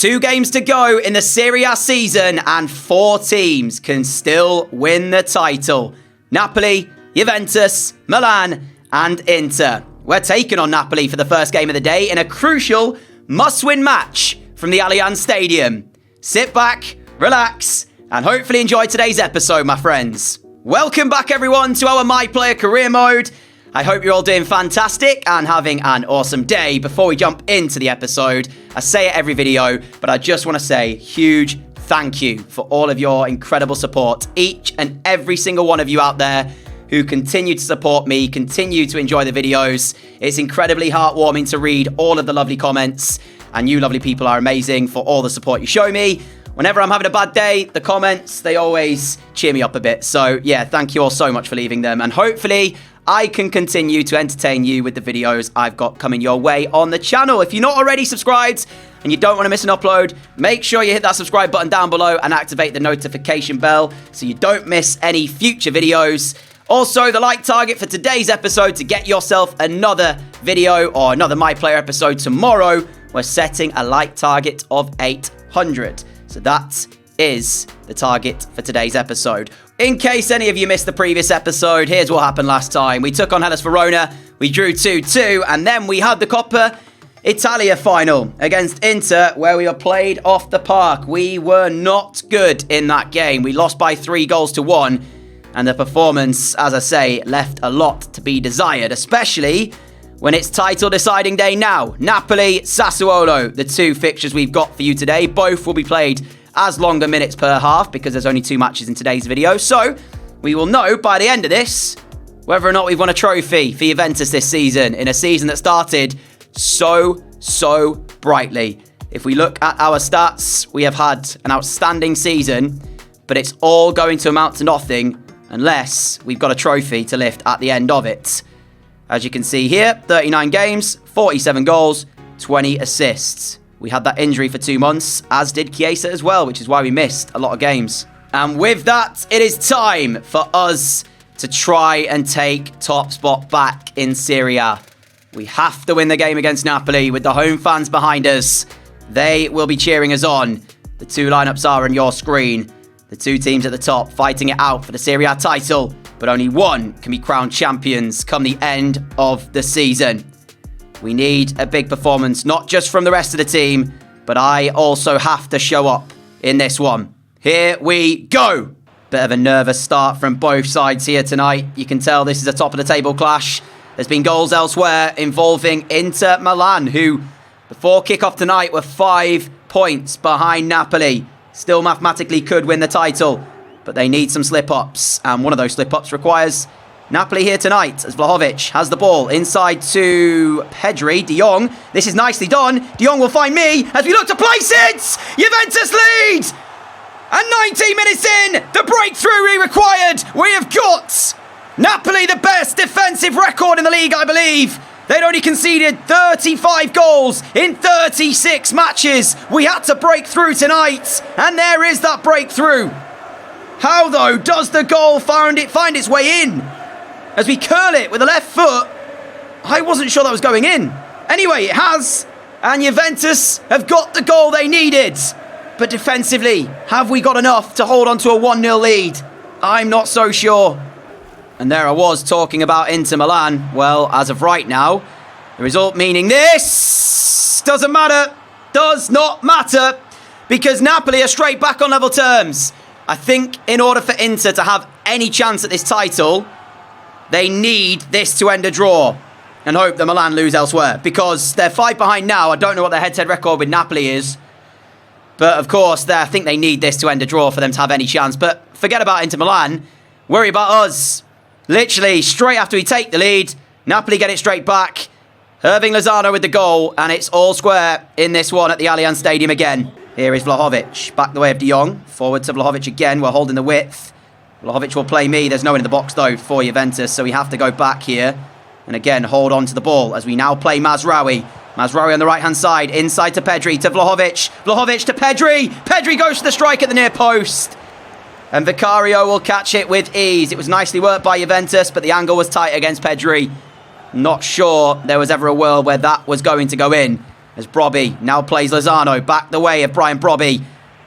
2 games to go in the Serie A season and 4 teams can still win the title. Napoli, Juventus, Milan and Inter. We're taking on Napoli for the first game of the day in a crucial must-win match from the Allianz Stadium. Sit back, relax and hopefully enjoy today's episode, my friends. Welcome back everyone to our My Player career mode. I hope you're all doing fantastic and having an awesome day. Before we jump into the episode, I say it every video, but I just want to say huge thank you for all of your incredible support. Each and every single one of you out there who continue to support me, continue to enjoy the videos. It's incredibly heartwarming to read all of the lovely comments, and you lovely people are amazing for all the support you show me. Whenever I'm having a bad day, the comments, they always cheer me up a bit. So yeah, thank you all so much for leaving them, and hopefully I can continue to entertain you with the videos I've got coming your way on the channel. If you're not already subscribed and you don't want to miss an upload, make sure you hit that subscribe button down below and activate the notification bell so you don't miss any future videos. Also, the like target for today's episode to get yourself another video or another My Player episode tomorrow, we're setting a like target of 800. So that is the target for today's episode. In case any of you missed the previous episode, here's what happened last time. We took on Hellas Verona, we drew 2-2, and then we had the Coppa Italia final against Inter, where we were played off the park. We were not good in that game. We lost by 3-1, and the performance, as I say, left a lot to be desired, especially when it's title deciding day now. Napoli, Sassuolo, the 2 fixtures we've got for you today. Both will be played as longer minutes per half because there's only 2 matches in today's video. So we will know by the end of this whether or not we've won a trophy for Juventus this season, in a season that started so brightly. If we look at our stats, we have had an outstanding season, but it's all going to amount to nothing unless we've got a trophy to lift at the end of it. As you can see here, 39 games, 47 goals, 20 assists. We had that injury for 2 months, as did Chiesa as well, which is why we missed a lot of games. And with that, it is time for us to try and take top spot back in Serie A. We have to win the game against Napoli with the home fans behind us. They will be cheering us on. The 2 lineups are on your screen. The 2 teams at the top fighting it out for the Serie A title, but only one can be crowned champions come the end of the season. We need a big performance, not just from the rest of the team, but I also have to show up in this one. Here we go. Bit of a nervous start from both sides here tonight. You can tell this is a top of the table clash. There's been goals elsewhere involving Inter Milan, who before kickoff tonight were 5 points behind Napoli. Still mathematically could win the title, but they need some slip-ups, and one of those slip-ups requires Napoli here tonight, as Vlahovic has the ball inside to Pedri. De Jong, this is nicely done. De Jong will find me as we look to place it. Juventus lead. And 19 minutes in, the breakthrough we required. We have got Napoli, the best defensive record in the league, I believe. They'd only conceded 35 goals in 36 matches. We had to break through tonight, and there is that breakthrough. How, though, does the goal find its way in? As we curl it with the left foot, I wasn't sure that was going in. Anyway, it has, and Juventus have got the goal they needed. But defensively, have we got enough to hold on to a 1-0 lead? I'm not so sure. And there I was talking about Inter Milan. Well, as of right now, the result meaning this doesn't matter. Does not matter. Because Napoli are straight back on level terms. I think in order for Inter to have any chance at this title, they need this to end a draw and hope that Milan lose elsewhere, because they're 5 behind now. I don't know what their head-to-head record with Napoli is. But, of course, I think they need this to end a draw for them to have any chance. But forget about Inter Milan. Worry about us. Literally, straight after we take the lead, Napoli get it straight back. Irving Lozano with the goal, and it's all square in this one at the Allianz Stadium again. Here is Vlahovic, back the way of De Jong. Forward to Vlahovic again. We're holding the width. Vlahovic will play me. There's no one in the box, though, for Juventus, so we have to go back here. And again, hold on to the ball as we now play Mazraoui. Mazraoui on the right-hand side, inside to Pedri, to Vlahovic. Vlahovic to Pedri. Pedri goes to the strike at the near post. And Vicario will catch it with ease. It was nicely worked by Juventus, but the angle was tight against Pedri. Not sure there was ever a world where that was going to go in. as Brobby now plays Lozano back the way of Brian Brobby.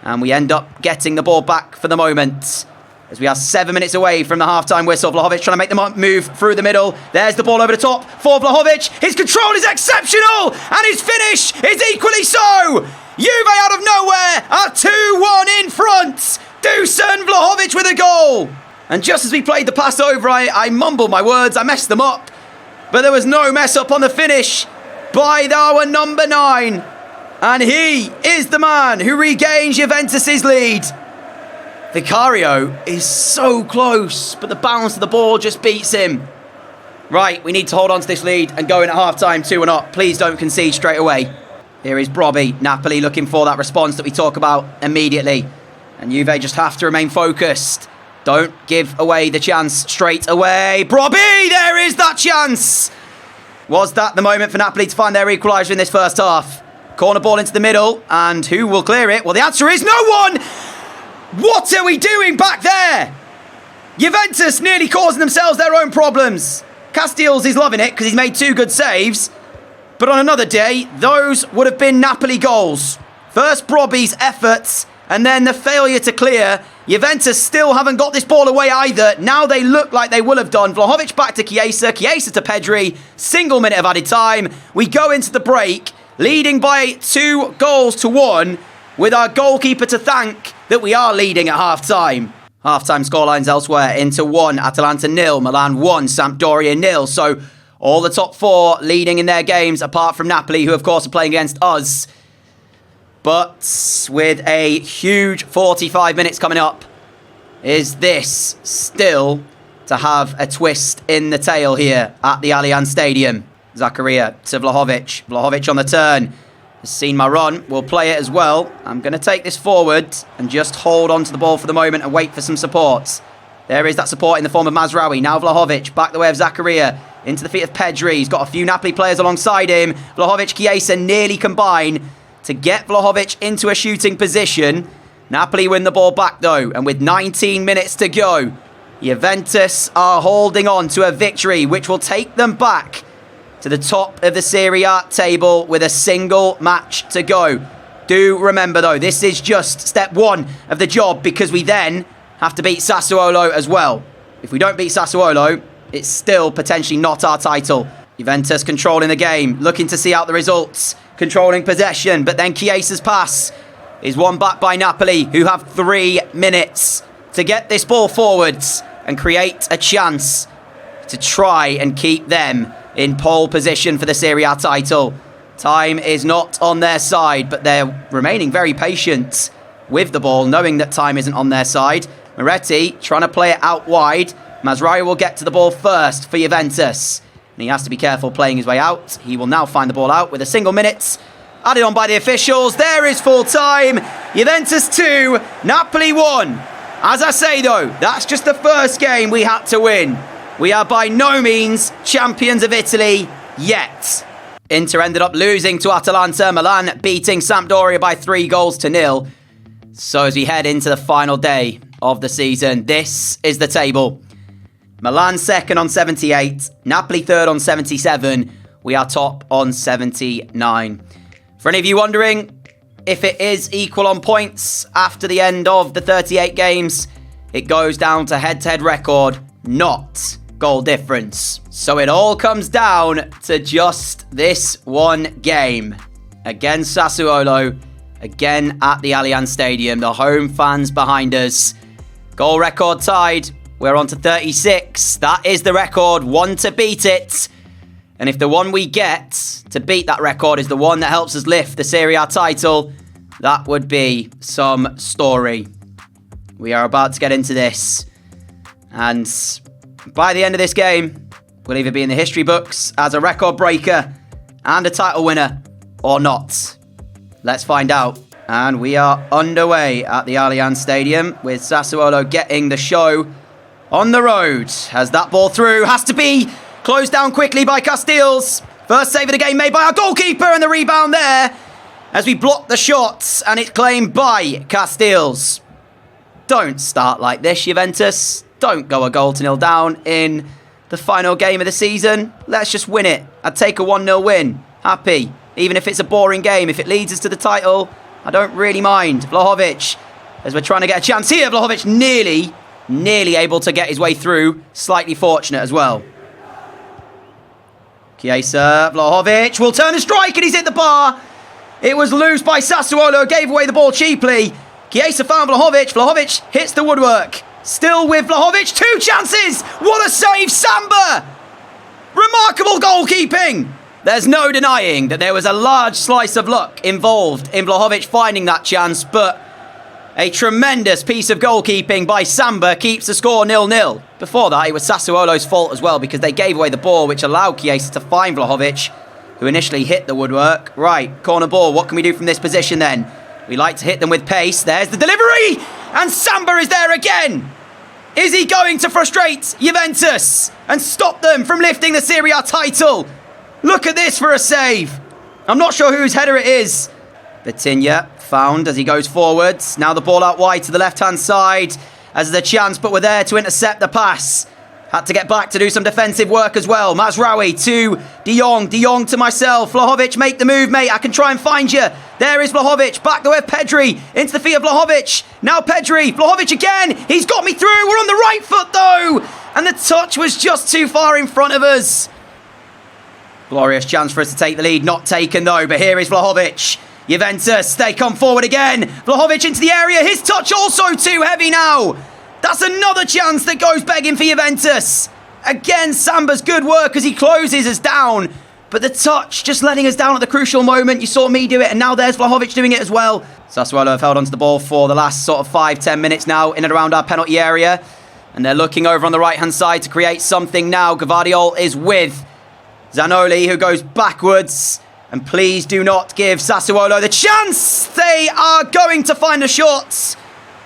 And we end up getting the ball back for the moment, as we are 7 minutes away from the half-time whistle. Vlahovic trying to make the move through the middle. There's the ball over the top for Vlahovic. His control is exceptional, and his finish is equally so. Juve out of nowhere are 2-1 in front. Dusan Vlahovic with a goal. And just as we played the pass over, I mumbled my words. I messed them up. But there was no mess up on the finish by our number 9. And he is the man who regains Juventus' lead. Vicario is so close, but the bounce of the ball just beats him. Right, we need to hold on to this lead and go in at half-time 2-0. Please don't concede straight away. Here is Brobby. Napoli looking for that response that we talk about immediately. And Juve just have to remain focused. Don't give away the chance straight away. Brobby, there is that chance. Was that the moment for Napoli to find their equaliser in this first half? Corner ball into the middle, and who will clear it? Well, the answer is no one. What are we doing back there? Juventus nearly causing themselves their own problems. Castells is loving it because he's made 2 good saves. But on another day, those would have been Napoli goals. First Brobby's efforts, and then the failure to clear. Juventus still haven't got this ball away either. Now they look like they will have done. Vlahovic back to Chiesa. Chiesa to Pedri. Single minute of added time. We go into the break, leading by 2-1, with our goalkeeper to thank that we are leading at half-time. Half-time scorelines elsewhere. Inter 1, Atalanta 0, Milan 1, Sampdoria 0. So all the top 4 leading in their games, apart from Napoli, who of course are playing against us. But with a huge 45 minutes coming up, is this still to have a twist in the tail here at the Allianz Stadium? Zakaria to Vlahovic. Vlahovic on the turn. Has seen my run. We'll play it as well. I'm going to take this forward and just hold on to the ball for the moment and wait for some support. There is that support in the form of Mazraoui. Now Vlahovic back the way of Zakaria. Into the feet of Pedri. He's got a few Napoli players alongside him. Vlahovic, Chiesa nearly combine to get Vlahovic into a shooting position. Napoli win the ball back though. And with 19 minutes to go, Juventus are holding on to a victory which will take them back to the top of the Serie A table with a single match to go. Do remember though, this is just step 1 of the job, because we then have to beat Sassuolo as well. If we don't beat Sassuolo, it's still potentially not our title. Juventus controlling the game, looking to see out the results, controlling possession, but then Chiesa's pass is won back by Napoli, who have 3 minutes to get this ball forwards and create a chance to try and keep them in pole position for the Serie A title. Time is not on their side, but they're remaining very patient with the ball, knowing that time isn't on their side. Moretti trying to play it out wide. Mazraoui will get to the ball first for Juventus. And he has to be careful playing his way out. He will now find the ball out with a single minute added on by the officials. There is full time. Juventus 2, Napoli 1. As I say though, that's just the first game we had to win. We are by no means champions of Italy yet. Inter ended up losing to Atalanta. Milan beating Sampdoria by 3-0. So as we head into the final day of the season, this is the table. Milan second on 78. Napoli third on 77. We are top on 79. For any of you wondering if it is equal on points after the end of the 38 games, it goes down to head-to-head record, not goal difference. So it all comes down to just this one game against Sassuolo, again at the Allianz Stadium. The home fans behind us. Goal record tied. We're on to 36. That is the record. One to beat it. And if the one we get to beat that record is the one that helps us lift the Serie A title, that would be some story. We are about to get into this. And by the end of this game, we'll either be in the history books as a record breaker and a title winner or not. Let's find out. And we are underway at the Allianz Stadium with Sassuolo getting the show on the road. As that ball through has to be closed down quickly by Castells. First save of the game made by our goalkeeper, and the rebound there as we block the shots, and it's claimed by Castells. Don't start like this, Juventus. Don't go a 0 down in the final game of the season. Let's just win it. I'd take a 1-0 win. Happy. Even if it's a boring game, if it leads us to the title, I don't really mind. Vlahovic, as we're trying to get a chance here, Vlahovic nearly able to get his way through. Slightly fortunate as well. Chiesa, Vlahovic will turn and strike, and he's hit the bar. It was loose by Sassuolo, gave away the ball cheaply. Chiesa found Vlahovic. Vlahovic hits the woodwork. Still with Vlahovic, 2 chances. What a save, Samba! Remarkable goalkeeping. There's no denying that there was a large slice of luck involved in Vlahovic finding that chance, but a tremendous piece of goalkeeping by Samba keeps the score 0-0. Before that, it was Sassuolo's fault as well because they gave away the ball, which allowed Chiesa to find Vlahovic, who initially hit the woodwork. Right, corner ball. What can we do from this position then? We like to hit them with pace. There's the delivery, and Samba is there again. Is he going to frustrate Juventus and stop them from lifting the Serie A title? Look at this for a save. I'm not sure whose header it is. Vitinha found as he goes forwards. Now the ball out wide to the left-hand side as the chance, but we're there to intercept the pass. Had to get back to do some defensive work as well. Mazraoui to De Jong. De Jong to myself. Vlahovic, make the move, mate. I can try and find you. There is Vlahovic. Back the way of Pedri. Into the feet of Vlahovic. Now Pedri. Vlahovic again. He's got me through. We're on the right foot, though. And the touch was just too far in front of us. Glorious chance for us to take the lead. Not taken, though. But here is Vlahovic. Juventus, they come forward again. Vlahovic into the area. His touch also too heavy now. That's another chance that goes begging for Juventus. Again, Samba's good work as he closes us down. But the touch just letting us down at the crucial moment. You saw me do it, and now there's Vlahovic doing it as well. Sassuolo have held onto the ball for the last sort of 5-10 minutes now in and around our penalty area. And they're looking over on the right-hand side to create something now. Gvardiol is with Zanoli, who goes backwards. And please do not give Sassuolo the chance. They are going to find the shots,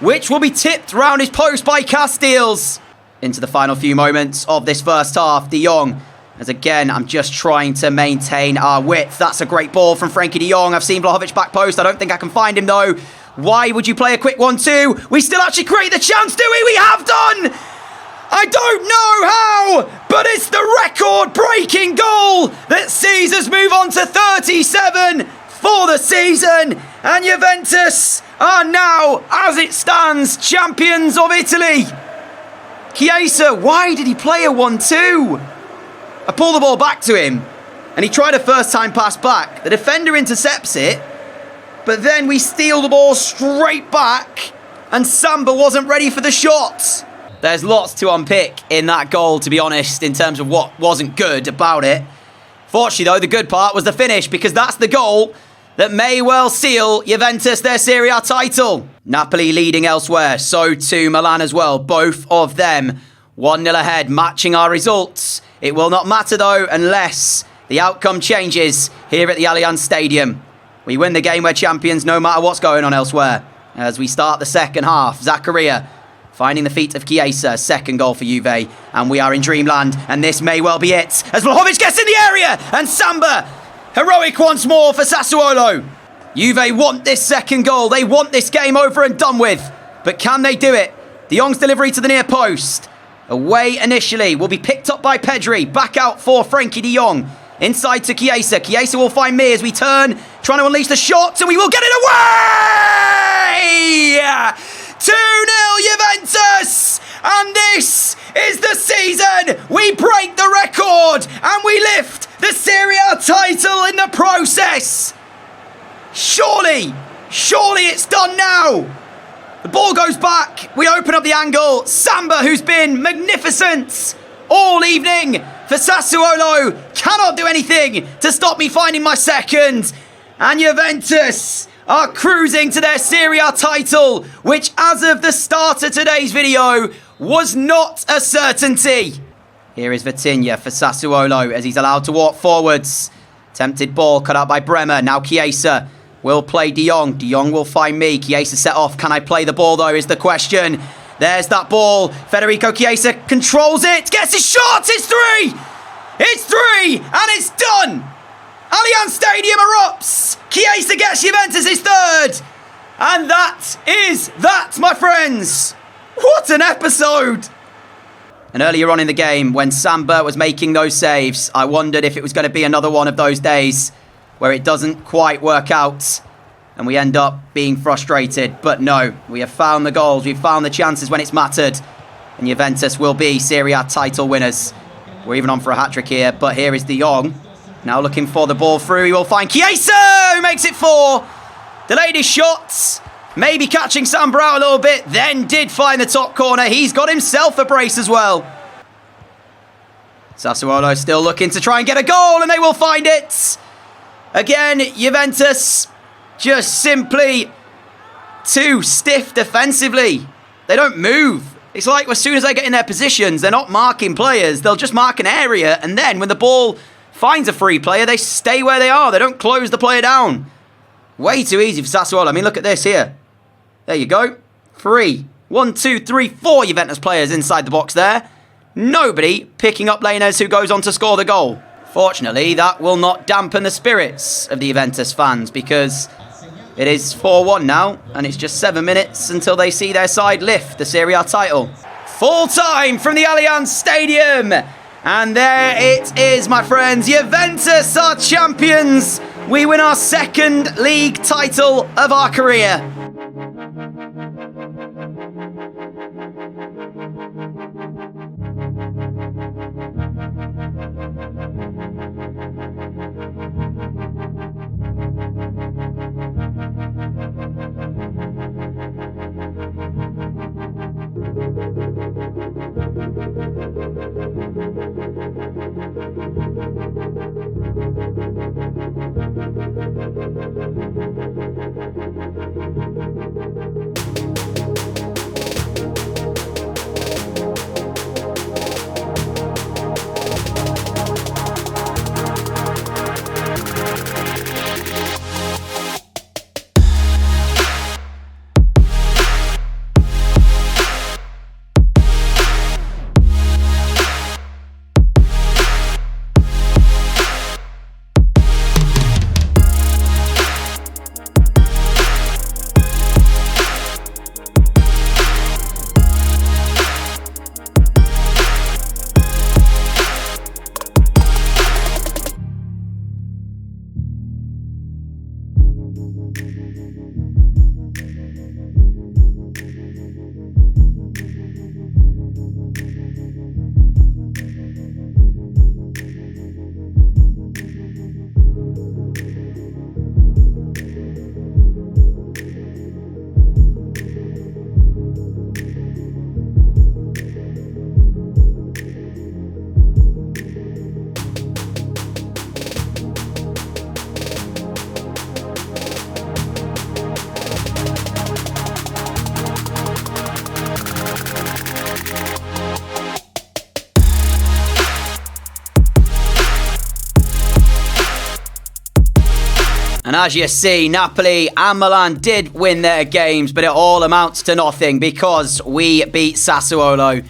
which will be tipped round his post by Castiles. Into the final few moments of this first half. De Jong, as again, I'm just trying to maintain our width. That's a great ball from Frenkie de Jong. I've seen Vlahovic back post. I don't think I can find him, though. Why would you play a quick 1-2? We still actually create the chance, do we? We have done! I don't know how, but it's the record-breaking goal that sees us move on to 37 for the season. And Juventus are now, as it stands, champions of Italy. Chiesa, why did he play a 1-2? I pull the ball back to him, and he tried a first-time pass back. The defender intercepts it, but then we steal the ball straight back, and Samba wasn't ready for the shot. There's lots to unpick in that goal, to be honest, in terms of what wasn't good about it. Fortunately, though, the good part was the finish, because that's the goal that may well seal Juventus their Serie A title. Napoli leading elsewhere, so too Milan as well. Both of them 1-0 ahead, matching our results. It will not matter, though, unless the outcome changes here at the Allianz Stadium. We win the game, we're champions, no matter what's going on elsewhere. As we start the second half, Zakaria finding the feet of Chiesa, second goal for Juve, and we are in dreamland, and this may well be it, as Vlahovic gets in the area, and Samba, heroic once more for Sassuolo. Juve want this second goal, they want this game over and done with, but can they do it? De Jong's delivery to the near post, away initially, will be picked up by Pedri, back out for Frenkie de Jong, inside to Chiesa. Chiesa will find me as we turn, trying to unleash the shot, and we will get it away! 2-0 Juventus! And this is the season! We break the record and we lift the Serie A title in the process! Surely it's done now! The ball goes back, we open up the angle. Samba, who's been magnificent all evening for Sassuolo, cannot do anything to stop me finding my second. And Juventus are cruising to their Serie A title, which as of the start of today's video was not a certainty. Here is Vitinha for Sassuolo as he's allowed to walk forwards. Tempted ball cut out by Bremer. Now Chiesa will play De Jong. De Jong will find me. Chiesa set off. Can I play the ball though is the question. There's that ball. Federico Chiesa controls it. Gets his shot. It's 3. It's 3 and it's done. Allianz Stadium erupts. Chiesa gets Juventus his third. And that is that, my friends. What an episode. And earlier on in the game, when Samba was making those saves, I wondered if it was going to be another one of those days where it doesn't quite work out and we end up being frustrated. But no, we have found the goals. We've found the chances when it's mattered. And Juventus will be Serie A title winners. We're even on for a hat-trick here, but here is De Jong. Now looking for the ball through. He will find Chiesa, who makes it 4. Delayed his shots. Maybe catching Sambra out a little bit. Then did find the top corner. He's got himself a brace as well. Sassuolo still looking to try and get a goal, and they will find it. Again, Juventus just simply too stiff defensively. They don't move. It's like as soon as they get in their positions, they're not marking players. They'll just mark an area, and then when the ball finds a free player, they stay where they are. They don't close the player down. Way too easy for Sassuolo. I mean, look at this here. There you go. 3. 1, 2, 3, 4 Juventus players inside the box there. Nobody picking up Lainez, who goes on to score the goal. Fortunately, that will not dampen the spirits of the Juventus fans, because it is 4-1 now, and it's just 7 minutes until they see their side lift the Serie A title. Full time from the Allianz Stadium. And there it is, my friends. Juventus are champions. We win our 2nd league title of our career. And as you see, Napoli and Milan did win their games, but it all amounts to nothing because we beat Sassuolo.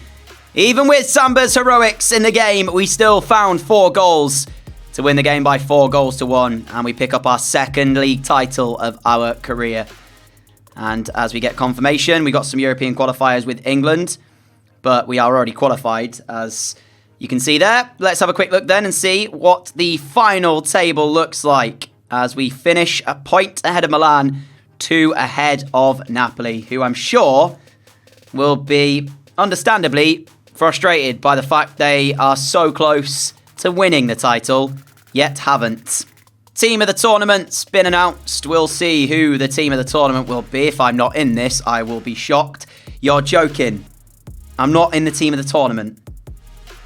Even with Samba's heroics in the game, we still found 4 goals to win the game by 4-1, and we pick up our 2nd league title of our career. And as we get confirmation, we got some European qualifiers with England, but we are already qualified, as you can see there. Let's have a quick look then and see what the final table looks like, as we finish a point ahead of Milan, 2 ahead of Napoli, who I'm sure will be, understandably, frustrated by the fact they are so close to winning the title, yet haven't. Team of the tournament's been announced. We'll see who the team of the tournament will be. If I'm not in this, I will be shocked. You're joking. I'm not in the team of the tournament.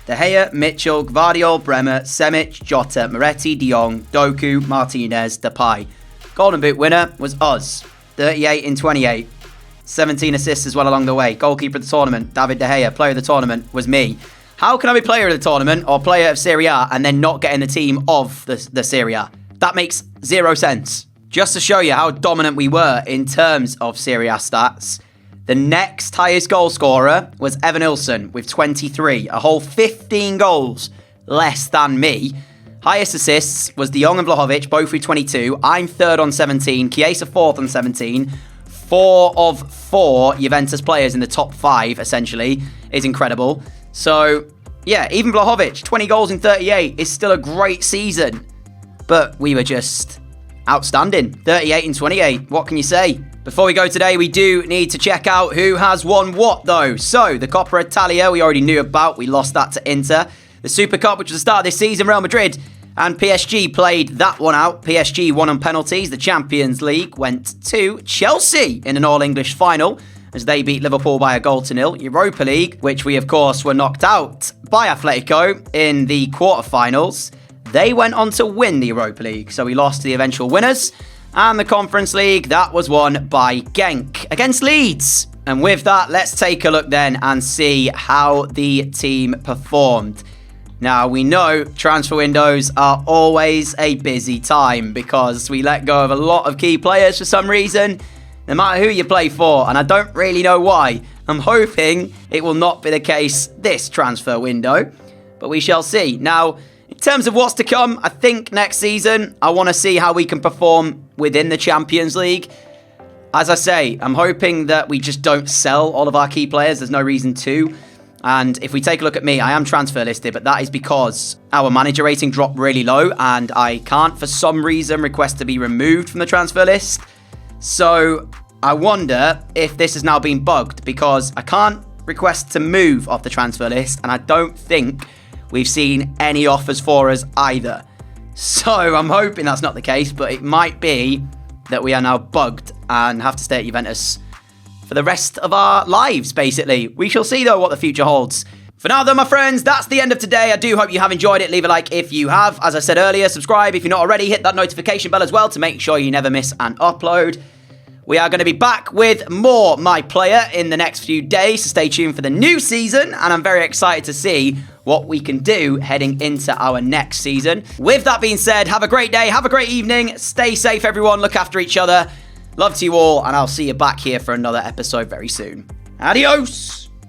De Gea, Mitchell, Gvardiol, Bremer, Semic, Jota, Moretti, De Jong, Doku, Martinez, Depay. Golden Boot winner was us. 38 in 28. 17 assists as well along the way. Goalkeeper of the tournament, David De Gea. Player of the tournament was me. How can I be player of the tournament or player of Serie A and then not get in the team of the Serie A? That makes 0 sense. Just to show you how dominant we were in terms of Serie A stats, the next highest goal scorer was Evan Ilson with 23, a whole 15 goals less than me. Highest assists was De Jong and Vlahovic, both with 22. I'm 3rd on 17, Chiesa 4th on 17. 4 of 4 Juventus players in the top 5, essentially, is incredible. So, yeah, even Vlahovic, 20 goals in 38 is still a great season. But we were just outstanding. 38 and 28. What can you say? Before we go today, we do need to check out who has won what, though. So, the Coppa Italia, we already knew about. We lost that to Inter. The Super Cup, which was the start of this season, Real Madrid and PSG played that one out. PSG won on penalties. The Champions League went to Chelsea in an all-English final as they beat Liverpool by a 0-0. Europa League, which we, of course, were knocked out by Atletico in the quarterfinals. They went on to win the Europa League, so we lost to the eventual winners. And the Conference League, that was won by Genk against Leeds. And with that, let's take a look then and see how the team performed. Now, we know transfer windows are always a busy time because we let go of a lot of key players for some reason, no matter who you play for, and I don't really know why. I'm hoping it will not be the case this transfer window, but we shall see. Now, in terms of what's to come, I think next season, I want to see how we can perform within the Champions League. As I say, I'm hoping that we just don't sell all of our key players. There's no reason to. And if we take a look at me, I am transfer listed, but that is because our manager rating dropped really low and I can't, for some reason, request to be removed from the transfer list. So I wonder if this has now been bugged because I can't request to move off the transfer list and I don't think we've seen any offers for us either. So I'm hoping that's not the case, but it might be that we are now bugged and have to stay at Juventus for the rest of our lives, basically. We shall see, though, what the future holds. For now, though, my friends, that's the end of today. I do hope you have enjoyed it. Leave a like if you have. As I said earlier, subscribe if you're not already. Hit that notification bell as well to make sure you never miss an upload. We are going to be back with more My Player in the next few days, so stay tuned for the new season, and I'm very excited to see what we can do heading into our next season. With that being said, have a great day, have a great evening, stay safe, everyone, look after each other. Love to you all, and I'll see you back here for another episode very soon. Adios!